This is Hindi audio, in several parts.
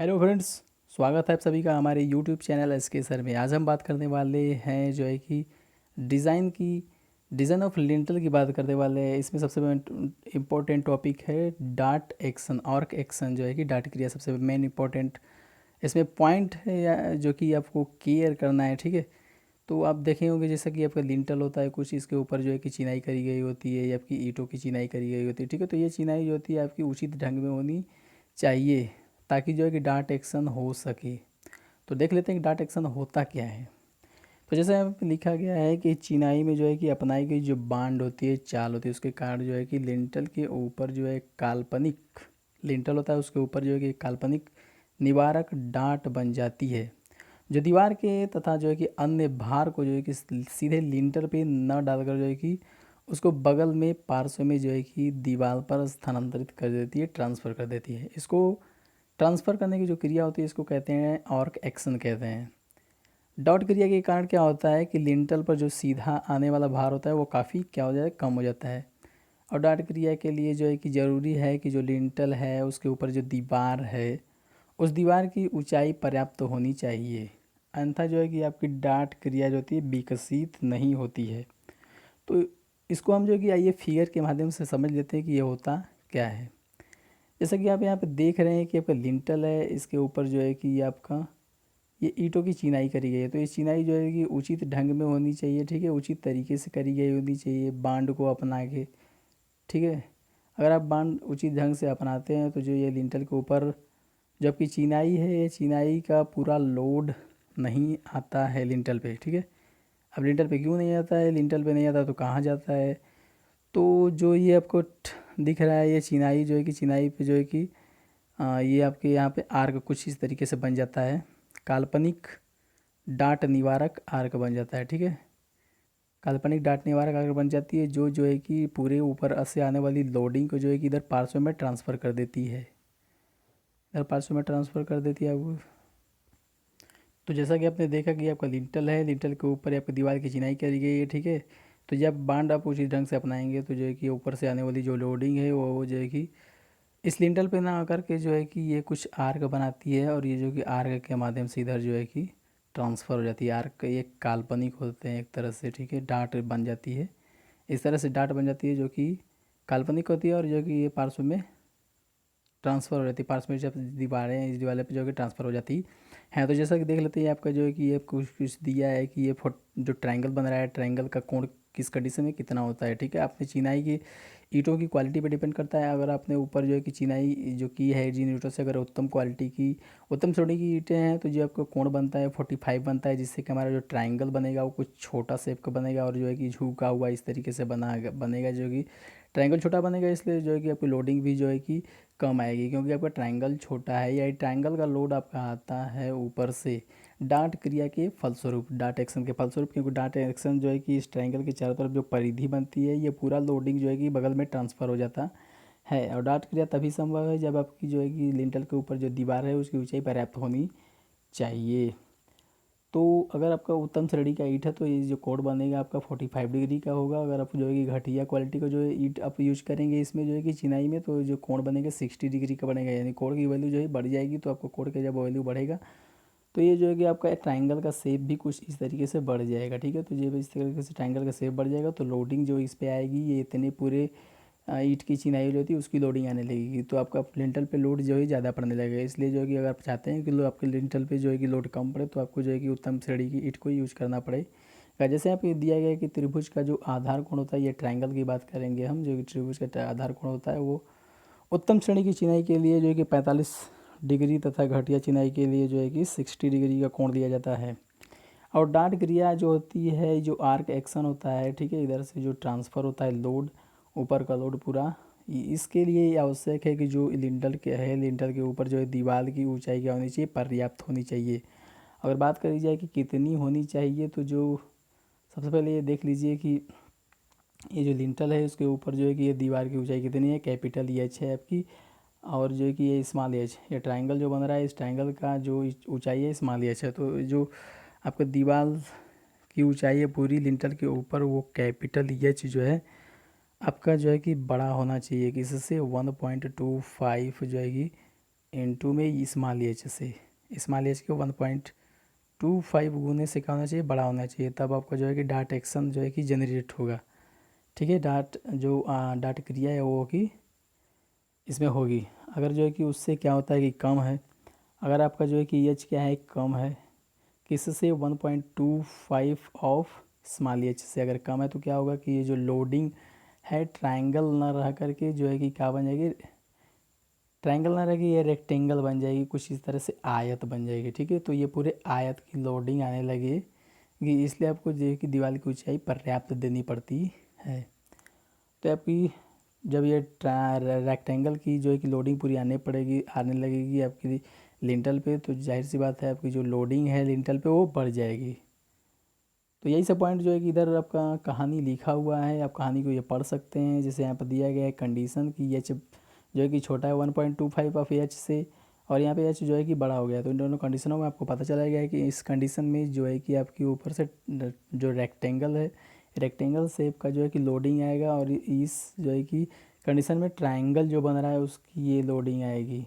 Hello friends. स्वागत है आप सभी का हमारे यूट्यूब चैनल एसके सर में। आज हम बात करने वाले हैं जो है कि डिज़ाइन ऑफ लिंटल की बात करने वाले हैं। इसमें सबसे इम्पोर्टेंट टॉपिक है डार्ट एक्शन, आर्क एक्शन जो है कि डार्ट क्रिया सबसे मेन इम्पोर्टेंट इसमें पॉइंट है जो कि आपको केयर करना है। ठीक है, तो आप देखे होंगे जैसा कि आपका लिंटल होता है, कुछ इसके ऊपर जो है कि चिनाई करी गई होती है या आपकी ईंटों की चिनाई करी गई होती है। ठीक है, तो ये चिनाई जो होती है आपकी उचित ढंग में होनी चाहिए ताकि जो है कि डार्ट एक्शन हो सके। तो देख लेते हैं कि डार्ट एक्शन होता क्या है। तो जैसे यहाँ पे लिखा गया है कि चिनाई में जो है कि अपनाई गई जो बांड होती है, चाल होती है, उसके कारण जो है कि लिंटल के ऊपर जो है काल्पनिक लिंटल होता है, उसके ऊपर जो है कि काल्पनिक निवारक डांट बन जाती है, जो दीवार के तथा जो है कि अन्य भार को जो है कि सीधे लिंटल पे न डालकर जो है कि उसको बगल में पार्श्व में जो है कि दीवार पर स्थानांतरित कर देती है, ट्रांसफ़र कर देती है। इसको ट्रांसफ़र करने की जो क्रिया होती है इसको कहते हैं आर्क एक्शन कहते हैं। डॉट क्रिया के कारण क्या होता है कि लिंटल पर जो सीधा आने वाला भार होता है वो काफ़ी क्या हो जाता है, कम हो जाता है। और डॉट क्रिया के लिए जो है कि ज़रूरी है कि जो लिंटल है उसके ऊपर जो दीवार है उस दीवार की ऊंचाई पर्याप्त होनी चाहिए, अन्यथा जो है कि आपकी डाट क्रिया जो होती है विकसित नहीं होती है। तो इसको हम जो है कि आइए फिगर के माध्यम से समझ लेते हैं कि ये होता क्या है। जैसा कि आप यहाँ पे देख रहे हैं कि आपका लिंटल है, इसके ऊपर जो है कि ये आपका ये ईंटों की चिनाई करी गई है। तो ये चिनाई जो है कि उचित ढंग में होनी चाहिए। ठीक है, उचित तरीके से करी गई होनी चाहिए बांड को अपना के। ठीक है, अगर आप बांड उचित ढंग से अपनाते हैं तो जो ये लिंटल के ऊपर जो आपकी चिनाई है, ये चिनाई का पूरा लोड नहीं आता है लिंटल पे। ठीक है, अब लिंटल पे क्यों नहीं आता है, लिंटल पे नहीं आता तो कहाँ जाता है। तो जो ये आपको दिख रहा है, ये चिनाई जो है कि चिनाई पे जो है कि ये आपके यहाँ पे आर्क कुछ इस तरीके से बन जाता है, काल्पनिक डांट निवारक आर्क बन जाता है। ठीक है, काल्पनिक डांट निवारक आर्क बन जाती है जो है कि पूरे ऊपर से आने वाली लोडिंग को जो है कि इधर पार्श्व में ट्रांसफ़र कर देती है, इधर पार्श्व में ट्रांसफ़र कर देती है वो। तो जैसा कि आपने देखा कि आपका लिंटल है, लिंटल के ऊपर आपकी दीवार की चिनाई करी गई है। ठीक है, तो जब बांड आप उचित ढंग से अपनाएंगे तो जो है कि ऊपर से आने वाली जो लोडिंग है वो जो है कि इस लिंटल पे ना आकर के जो है कि ये कुछ आर्क बनाती है, और ये जो कि आर्क के माध्यम से इधर जो है कि ट्रांसफ़र हो जाती है। आर्क ये काल्पनिक होते हैं एक तरह से। ठीक है, डाट बन जाती है, इस तरह से डाट बन जाती है जो कि काल्पनिक होती है और जो कि ये पार्श्व में ट्रांसफ़र हो जाती है। पार्श्व में जब दीवारें हैं इस दीवार पे जो कि ट्रांसफ़र हो जाती है। तो जैसा कि देख लेते हैं आपका जो है कि ये कुछ कुछ दिया है कि ये जो ट्रायंगल बन रहा है, ट्रायंगल का कोण किस कंडीशन में कितना होता है। ठीक है, आपने चिनाई की ईंटों की क्वालिटी पे डिपेंड करता है। अगर आपने ऊपर जो है कि चिनाई जो की है जिन ईंटों से अगर उत्तम क्वालिटी की उत्तम श्रेणी की ईंटें हैं तो जो आपका कोण बनता है 45 बनता है, जिससे कि हमारा जो ट्रायंगल बनेगा वो कुछ छोटा शेप का बनेगा और जो है कि झुका हुआ इस तरीके से बनेगा जो कि ट्रायंगल छोटा बनेगा। इसलिए जो है कि आपकी लोडिंग भी जो है कि कम आएगी, क्योंकि आपका ट्रायंगल छोटा है या ट्रायंगल का लोड आपका आता है ऊपर से डार्ट क्रिया के फलस्वरूप, डार्ट एक्शन के फलस्वरूप। क्योंकि डार्ट एक्शन जो है कि इस ट्रायंगल के चारों तरफ जो परिधि बनती है ये पूरा लोडिंग जो है कि बगल में ट्रांसफ़र हो जाता है। और डार्ट क्रिया तभी संभव है जब आपकी जो है कि लिंटल के ऊपर जो दीवार है उसकी ऊंचाई पर्याप्त होनी चाहिए। तो अगर आपका उत्तम श्रेणी का ईंट है तो ये जो कोड बनेगा आपका 45 डिग्री का होगा। अगर आप जो है कि घटिया क्वालिटी का जो है ईंट आप यूज़ करेंगे इसमें जो है कि चिनाई में, तो जो कोण बनेगा 60 डिग्री का बनेगा, यानी कोण की वैल्यू जो है बढ़ जाएगी। तो आपको कोण का जब वैल्यू बढ़ेगा तो ये जो है कि आपका ट्रायंगल का शेप भी कुछ इस तरीके से बढ़ जाएगा। ठीक है, तो जब इस तरीके से ट्रायंगल का शेप बढ़ जाएगा तो लोडिंग जो इस पर आएगी ये इतने पूरे ईंट की चिनाई जो होती है उसकी लोडिंग आने लगेगी। तो आपका लिंटल पे लोड जो है ज़्यादा पड़ने लगेगा। इसलिए जो है कि अगर आप चाहते हैं कि आपके लिंटल पे जो है कि लोड कम पड़े तो आपको जो है कि उत्तम श्रेणी की ईंट को यूज़ करना पड़ेगा। जैसे यहाँ पे दिया गया है कि त्रिभुज का जो आधार कोण होता है, ये ट्रायंगल की बात करेंगे हम, जो कि त्रिभुज का आधार कोण होता है वो उत्तम श्रेणी की चिनाई के लिए जो है कि 45 डिग्री तथा घटिया चिनाई के लिए जो है कि 60 डिग्री का कोण दिया जाता है। और डार्ट क्रिया जो होती है, जो आर्क एक्शन होता है, ठीक है, इधर से जो ट्रांसफ़र होता है लोड, ऊपर का लोड पूरा, इसके लिए ये आवश्यक है कि जो लिंटल के है, लिंटल के ऊपर जो है दीवार की ऊंचाई क्या होनी चाहिए, पर्याप्त होनी चाहिए। अगर बात करी जाए कि कितनी होनी चाहिए तो जो सबसे पहले ये देख लीजिए कि ये जो लिंटल है उसके ऊपर जो है कि ये दीवार की ऊंचाई कितनी है, कैपिटल एच है आपकी, और जो है कि ये स्मॉल एच। ये ट्रायंगल जो बन रहा है इस ट्रायंगल का जो ऊंचाई है स्मॉल एच है। तो जो आपका दीवार की ऊंचाई है पूरी लिंटल के ऊपर वो कैपिटल एच जो है आपका जो है कि बड़ा होना चाहिए कि इससे 1.25 जो है कि इंटू में स्मॉल एच से, स्मॉल एच को 1.25 गुने से क्या होना चाहिए, बड़ा होना चाहिए, तब आपका जो है कि डाट एक्शन जो है कि जनरेट होगा। ठीक है, डाट क्रिया है वो होगी इसमें होगी। अगर जो है कि उससे क्या होता है कि कम है, अगर आपका जो है कि एच क्या है कम है किससे, 1.25 ऑफ स्मॉल एच से अगर कम है तो क्या होगा कि ये जो लोडिंग है ट्रायंगल ना रह करके जो है कि क्या बन जाएगी, ट्रायंगल ना रहेगी, ये रेक्टेंगल बन जाएगी, कुछ इस तरह से आयत बन जाएगी। ठीक है, तो ये पूरे आयत की लोडिंग आने लगेगी, इसलिए आपको जो है कि दीवार की ऊंचाई पर्याप्त देनी पड़ती है। तो आपकी जब ये रेक्टेंगल की जो है कि लोडिंग पूरी आने लगेगी आपकी लिंटल पे, तो जाहिर सी बात है आपकी जो लोडिंग है लिंटल पे वो बढ़ जाएगी। तो यही सब पॉइंट जो है कि इधर आपका कहानी लिखा हुआ है, आप कहानी को ये पढ़ सकते हैं। जैसे यहाँ पर दिया गया है कंडीशन की एच जो है कि छोटा है 1.25 ऑफ एच से, और यहाँ पे एच जो है कि बड़ा हो गया, तो इन दोनों कंडीशनों में आपको पता चला गया है कि इस कंडीशन में जो है कि आपकी ऊपर से जो रेक्टेंगल है, रेक्टेंगल शेप का जो है कि लोडिंग आएगा, और इस जो है कि कंडीशन में ट्रायंगल जो बन रहा है उसकी ये लोडिंग आएगी।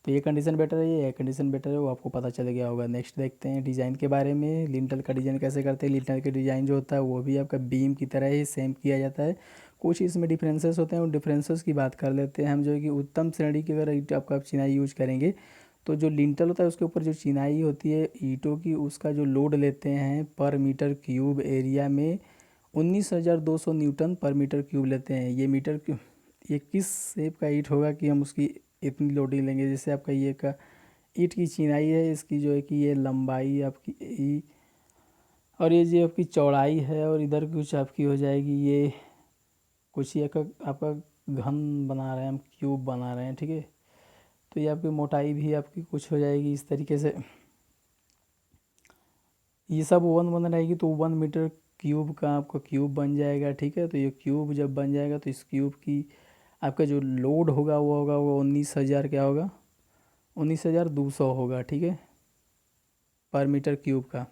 तो ये कंडीशन बेटर है, ये कंडीशन बेटर है, वो आपको पता चल गया होगा। नेक्स्ट देखते हैं डिज़ाइन के बारे में, लिंटल का डिज़ाइन कैसे करते हैं। लिंटल का डिज़ाइन जो होता है वो भी आपका बीम की तरह ही सेम किया जाता है, कुछ इसमें डिफरेंसेस होते हैं, उन डिफरेंसेस की बात कर लेते हैं हम। जो है कि उत्तम श्रेणी की अगर आपका आप चिनाई यूज करेंगे तो जो लिंटल होता है उसके ऊपर जो चिनाई होती है ईंटों की, उसका जो लोड लेते हैं पर मीटर क्यूब एरिया में 19,200 न्यूटन पर मीटर क्यूब लेते हैं। ये किस शेप का ईंट होगा कि हम उसकी इतनी लोडिंग लेंगे। जैसे आपका ये का ईंट की चिनाई है, इसकी जो है कि ये लंबाई आपकी और ये जो आपकी चौड़ाई है, और इधर कुछ आपकी हो जाएगी ये कुछ ये आपका घन बना रहे हैं हम, क्यूब बना रहे हैं। ठीक है, तो ये आपकी मोटाई भी आपकी कुछ हो जाएगी इस तरीके से, ये सब वन बन रहेगी तो 1 मीटर क्यूब का आपका क्यूब बन जाएगा। ठीक है, तो ये क्यूब जब बन जाएगा तो इस क्यूब की आपका जो लोड होगा वो 19,000 क्या होगा, 19,200 होगा। ठीक है, पर मीटर क्यूब का।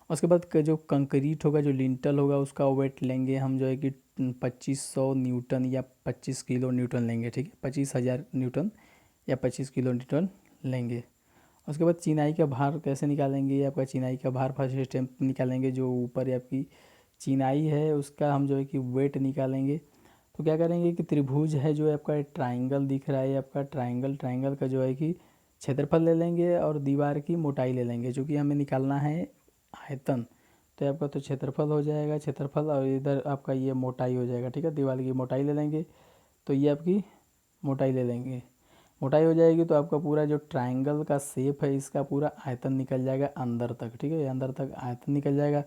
उसके बाद जो कंक्रीट होगा, जो लिंटल होगा, उसका वेट लेंगे हम जो है कि 2500 न्यूटन या 25 किलो न्यूटन लेंगे। ठीक है, 25,000 न्यूटन या 25 किलो न्यूटन लेंगे। उसके बाद चिनाई का भार कैसे निकालेंगे, ये आपका चिनाई का भार फर्स्ट स्टेप निकालेंगे। जो ऊपर आपकी चिनाई है उसका हम जो है कि वेट निकालेंगे। तो क्या करेंगे कि त्रिभुज है जो आपका ट्राइंगल दिख रहा है, आपका ट्राइंगल का जो है कि क्षेत्रफल ले लेंगे और दीवार की मोटाई ले लेंगे, जो कि हमें निकालना है आयतन। तो आपका तो क्षेत्रफल हो जाएगा, क्षेत्रफल, और इधर आपका ये मोटाई हो जाएगा। ठीक है, दीवार की मोटाई ले लेंगे, तो ये आपकी मोटाई ले लेंगे, मोटाई हो जाएगी तो आपका पूरा जो ट्रायंगल का शेप है इसका पूरा आयतन निकल जाएगा अंदर तक। ठीक है, अंदर तक आयतन निकल जाएगा।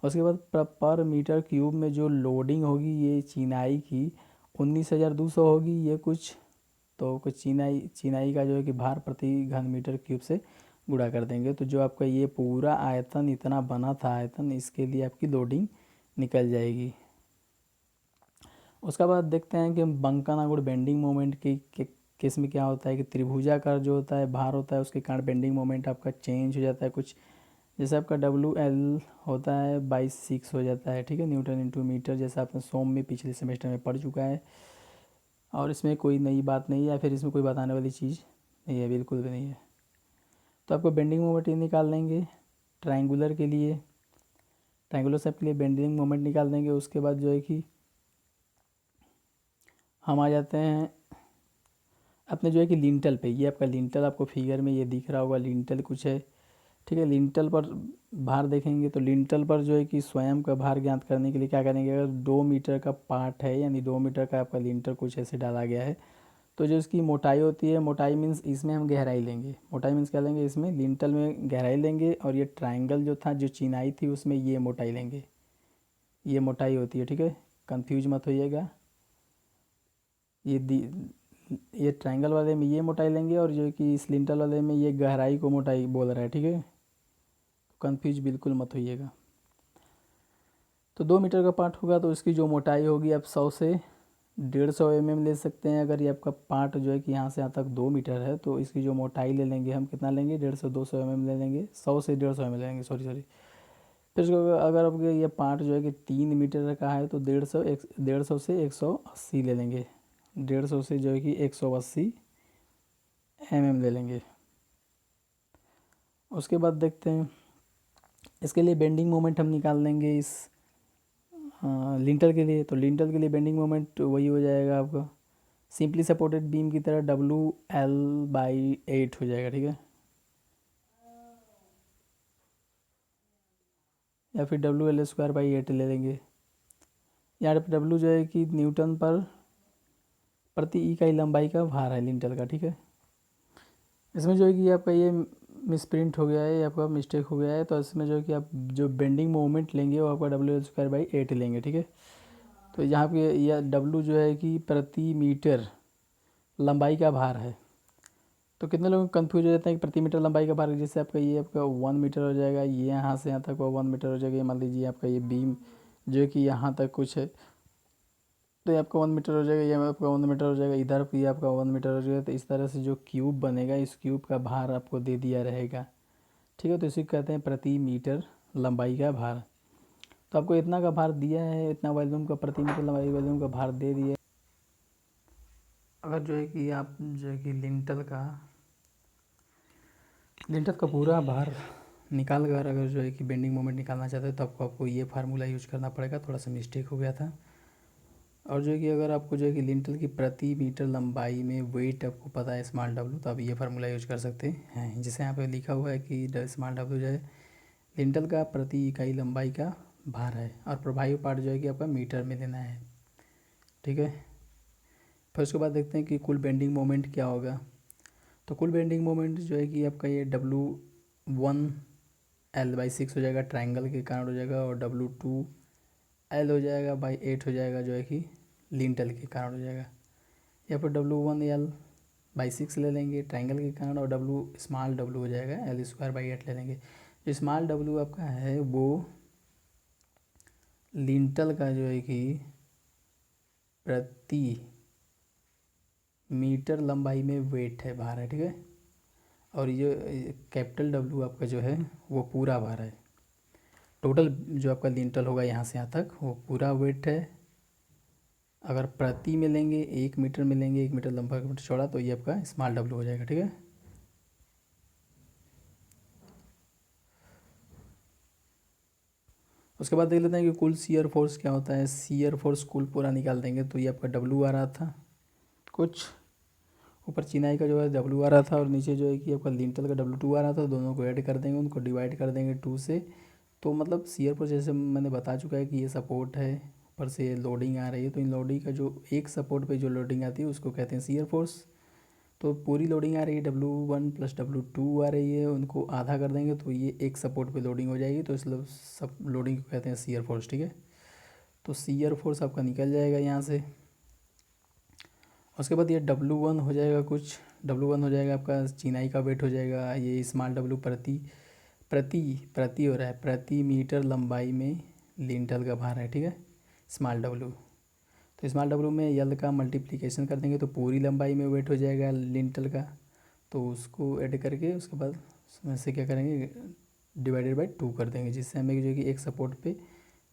उसके बाद पर मीटर क्यूब में जो लोडिंग होगी ये चिनाई की 19,200 होगी, ये कुछ तो कुछ चिनाई का जो है कि भार प्रति घन मीटर क्यूब से गुणा कर देंगे, तो जो आपका ये पूरा आयतन इतना बना था आयतन, इसके लिए आपकी लोडिंग निकल जाएगी। उसके बाद देखते हैं कि बंकन आंगुर बेंडिंग मोमेंट के केस में क्या होता है कि त्रिभुजाकार जो होता है भार होता है उसके कारण बेंडिंग मोमेंट आपका चेंज हो जाता है कुछ, जैसे आपका WL होता है 22/6 हो जाता है। ठीक है, न्यूटन इंटू मीटर, जैसा आपने सोम में पिछले सेमेस्टर में पढ़ चुका है, और इसमें कोई नई बात नहीं है या फिर इसमें कोई बताने वाली चीज़ नहीं है, बिल्कुल भी नहीं है। तो आपको बेंडिंग मोमेंट ये निकाल लेंगे ट्रायंगुलर के लिए, ट्रायंगुलर शेप के लिए बेंडिंग मोमेंट निकाल देंगे। उसके बाद जो है कि हम आ जाते हैं अपने जो है कि लिंटल पे। ये आपका लिंटल आपको फिगर में ये दिख रहा होगा, लिंटल कुछ है। ठीक है, लिंटल पर भार देखेंगे तो लिंटल पर जो है कि स्वयं का भार ज्ञात करने के लिए क्या करेंगे, अगर 2 मीटर का पार्ट है यानी 2 मीटर का आपका लिंटल कुछ ऐसे डाला गया है, तो जो इसकी मोटाई होती है, मोटाई मीन्स इसमें हम गहराई लेंगे, मोटाई मीन्स क्या लेंगे, इसमें लिंटल में गहराई लेंगे, और ये ट्राइंगल जो था जो चिनाई थी उसमें ये मोटाई लेंगे, ये मोटाई होती है। ठीक है, कंफ्यूज मत होइएगा, ये ये ट्रायंगल वाले में ये मोटाई लेंगे, और जो है कि इस लिंटल वाले में ये गहराई को मोटाई बोल रहा है। ठीक है, कंफ्यूज बिल्कुल मत होइएगा। तो 2 मीटर का पार्ट होगा तो इसकी जो मोटाई होगी आप 100 से 150 mm ले सकते हैं। अगर ये आपका पार्ट जो है कि यहाँ से यहाँ तक 2 मीटर है तो इसकी जो मोटाई ले लेंगे हम, कितना लेंगे, 150-200 mm ले लेंगे, 100 से 150 mm लेंगे, सॉरी। फिर उसको अगर आपके ये पार्ट जो है कि 3 मीटर का है तो 150 से 180 ले लेंगे, 150 से जो है कि 180 mm ले लेंगे। उसके बाद देखते हैं इसके लिए बेंडिंग मोमेंट हम निकाल लेंगे इस लिंटर के लिए। तो लिंटर के लिए बेंडिंग मोमेंट वही हो जाएगा आपका सिंपली सपोर्टेड बीम की तरह WL/8 हो जाएगा, ठीक है, या फिर WL²/8 ले लेंगे। यहाँ पे W जो है कि न्यूटन पर प्रति इकाई लंबाई का भार है लिंटर का, ठीक है। इसमें जो है कि आपका ये मिसप्रिंट हो गया है, आपका मिस्टेक हो गया है, तो इसमें जो है कि आप जो बेंडिंग मोमेंट लेंगे वो आपका WL²/8 लेंगे, ठीक है। तो यहाँ पे यह W जो है कि प्रति मीटर लंबाई का भार है। तो कितने लोग कंफ्यूज हो जाते हैं कि प्रति मीटर लंबाई का भार, जैसे आपका ये आपका 1 मीटर हो जाएगा, ये यहाँ से यहाँ तक 1 मीटर हो जाएगा। ये मान लीजिए आपका ये बीम जो है कि यहाँ तक कुछ है, तो ये आपका 1 मीटर हो जाएगा, ये आपका 1 मीटर हो जाएगा, इधर भी आपका 1 मीटर हो जाएगा। तो इस तरह से जो क्यूब बनेगा, इस क्यूब का भार आपको दे दिया रहेगा, ठीक है। तो इसी को कहते हैं प्रति मीटर लंबाई का भार। तो आपको इतना का भार दिया है, इतना वॉल्यूम का प्रति मीटर लंबाई वॉल्यूम का भार दे दिया। अगर जो है कि आप जो है कि लिंटर का पूरा भार निकाल कर अगर जो है कि बेंडिंग मोमेंट निकालना चाहते हैं तो आपको ये फार्मूला यूज करना पड़ेगा। थोड़ा सा मिस्टेक हो गया था। और जो है कि अगर आपको जो है कि लिंटर की प्रति मीटर लंबाई में वेट आपको पता है स्मॉल W, तो आप ये फार्मूला यूज कर सकते हैं, जिसे यहाँ पे लिखा हुआ है कि स्मॉल W जो है लिंटर का प्रति इकाई लंबाई का भार है, और प्रभावी पार्ट जो है कि आपका मीटर में लेना है, ठीक है। फिर उसके बाद देखते हैं कि कुल बेंडिंग मोमेंट क्या होगा। तो कुल बेंडिंग मोमेंट जो है कि आपका ये W1L/6 हो जाएगा, ट्रायंगल के कारण हो जाएगा, और W2L हो जाएगा बाई 8 हो जाएगा, जो है कि लिंटल के कारण हो जाएगा। यहाँ पर W1L/6 ले लेंगे ट्रायंगल के कारण, और स्मॉल W हो जाएगा L²/8 ले लेंगे। जो स्मॉल W आपका है वो लिंटल का जो है कि प्रति मीटर लंबाई में वेट है, भार है, ठीक है। और ये कैपिटल W आपका जो है वो पूरा भार है। टोटल जो आपका लिंटल होगा यहाँ से यहाँ तक वो पूरा वेट है। अगर प्रति में लेंगे 1 मीटर में लेंगे, 1 मीटर लंबा 1 मीटर चौड़ा, तो ये आपका स्मॉल W हो जाएगा, ठीक है। उसके बाद देख लेते हैं कि कुल शियर फोर्स क्या होता है। शियर फोर्स कुल पूरा निकाल देंगे तो ये आपका W आ रहा था, कुछ ऊपर चिनाई का जो है W आ रहा था, और नीचे जो है कि आपका लिंटल का W2 आ रहा था। दोनों को ऐड कर देंगे, उनको डिवाइड कर देंगे 2 से। तो मतलब शियर फोर्स जैसे मैंने बता चुका है कि ये सपोर्ट है, ऊपर से लोडिंग आ रही है, तो इन लोडिंग का जो एक सपोर्ट पे जो लोडिंग आती है उसको कहते हैं शियर फोर्स। तो पूरी लोडिंग आ रही है W1 + W2 आ रही है, उनको आधा कर देंगे तो ये एक सपोर्ट पे लोडिंग हो जाएगी, तो इस सब लोडिंग को कहते हैं शियर फोर्स, ठीक है। तो शियर फोर्स आपका निकल जाएगा यहाँ से। उसके बाद ये W1 हो जाएगा, कुछ W1 हो जाएगा आपका चिनाई का वेट हो जाएगा। ये स्मॉल W प्रति प्रति प्रति हो रहा है, प्रति मीटर लंबाई में लिंटल का भार है, ठीक है, स्मॉल W। तो स्मॉल W में यल का मल्टीप्लिकेशन कर देंगे तो पूरी लंबाई में वेट हो जाएगा लिंटल का, तो उसको ऐड करके उसके बाद उसमें से क्या करेंगे /2 कर देंगे, जिससे हमें जो कि एक सपोर्ट पे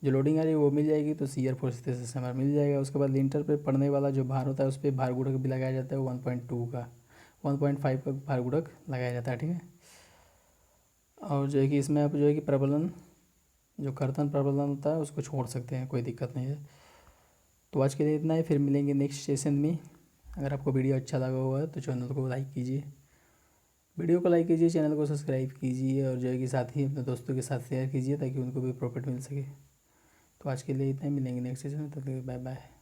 जो लोडिंग आ रही है वो मिल जाएगी। तो शियर फोर्स से हमारा मिल जाएगा। उसके बाद लिंटर पे पड़ने वाला जो भार होता है उस पर भार गुणक भी लगाया जाता है 1.2 का, 1.5 का भार गुणक लगाया जाता है, ठीक है। और जो है कि इसमें आप जो है कि प्रबलन जो कर्तन प्रबलन होता है उसको छोड़ सकते हैं, कोई दिक्कत नहीं है। तो आज के लिए इतना ही, फिर मिलेंगे नेक्स्ट सेशन में। अगर आपको वीडियो अच्छा लगा हुआ है तो चैनल को लाइक कीजिए, वीडियो को लाइक कीजिए, चैनल को सब्सक्राइब कीजिए, और जो है कि साथ ही अपने दोस्तों के साथ शेयर कीजिए ताकि उनको भी प्रॉफिट मिल सके। तो आज के लिए इतना ही, मिलेंगे नेक्स्ट सेशन में, तब तक बाय बाय।